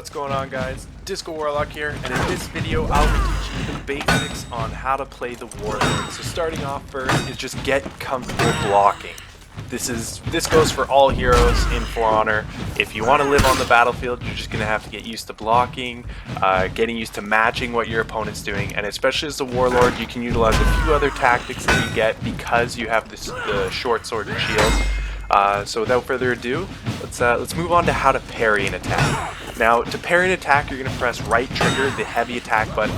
What's going on, guys? Discowarlock here, and in this video I'll be teaching you the basics on how to play the Warlord. So starting off first is just get comfortable blocking. This goes for all heroes in For Honor. If you want to live on the battlefield, you're just going to have to get used to blocking, getting used to matching what your opponent's doing, and especially as the Warlord, you can utilize a few other tactics that you get because you have the short sword and shield. So without further ado, let's move on to how to parry an attack. Now, to parry an attack, you're going to press right trigger, the heavy attack button.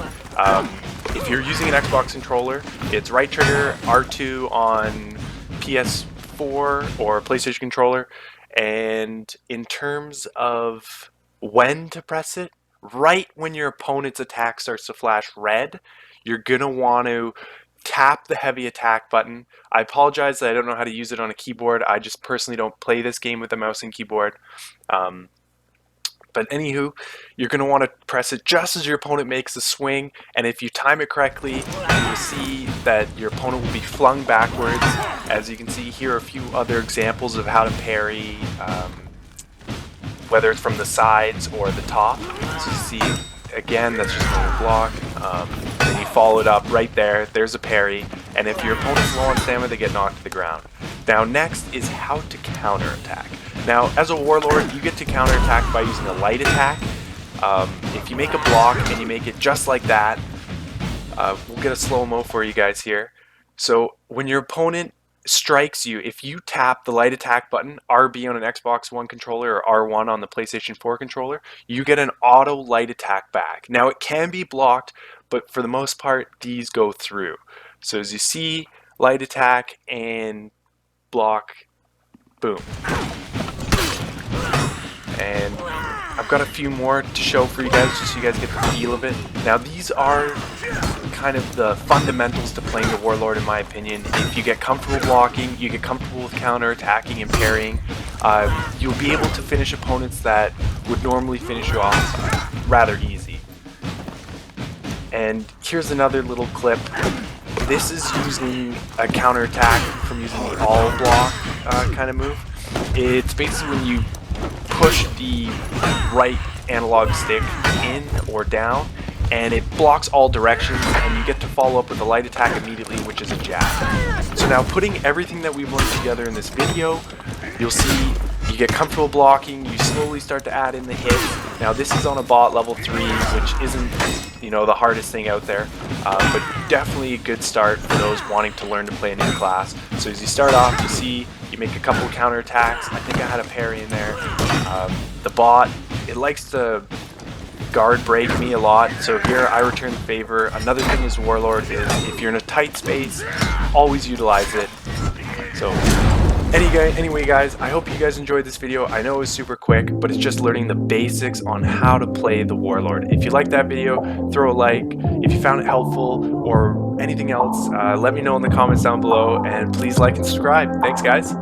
If you're using an Xbox controller, it's right trigger, R2 on PS4 or PlayStation controller. And in terms of when to press it, right when your opponent's attack starts to flash red, you're going to want to tap the heavy attack button. I apologize that I don't know how to use it on a keyboard. I just personally don't play this game with a mouse and keyboard. But anywho, you're going to want to press it just as your opponent makes a swing, and if you time it correctly, you'll see that your opponent will be flung backwards. As you can see, here are a few other examples of how to parry, whether it's from the sides or the top. So you see, again, that's just a block. Then you follow it up right there. There's a parry, and if your opponent's low on stamina, they get knocked to the ground. Now next is how to counterattack. Now as a Warlord, you get to counterattack by using a light attack. If you make a block and you make it just like that, we'll get a slow-mo for you guys here. So when your opponent strikes you, if you tap the light attack button, RB on an Xbox One controller or R1 on the PlayStation 4 controller, you get an auto light attack back. Now it can be blocked, but for the most part, these go through. So as you see, light attack and block, boom. And I've got a few more to show for you guys, just so you guys get the feel of it. Now these are kind of the fundamentals to playing the Warlord, in my opinion. If you get comfortable blocking, you get comfortable with counter-attacking and parrying, you'll be able to finish opponents that would normally finish you off rather easy. And here's another little clip. This is using a counter-attack from using the all block kind of move. It's basically when you push the right analog stick in or down, and it blocks all directions, and you get to follow up with a light attack immediately, which is a jab. So now, putting everything that we've learned together in this video, you'll see you get comfortable blocking, you slowly start to add in the hits. Now this is on a bot level 3, which isn't, you know, the hardest thing out there, but definitely a good start for those wanting to learn to play a new class. So as you start off, you see you make a couple of counterattacks. I think I had a parry in there. The bot, it likes to guard break me a lot, so here I return the favor. Another thing is Warlord is if you're in a tight space, always utilize it. So anyway guys, I hope you guys enjoyed this video. I know it was super quick, but it's just learning the basics on how to play the Warlord. If you liked that video, throw a like. If you found it helpful or anything else, let me know in the comments down below, and please like and subscribe. Thanks guys.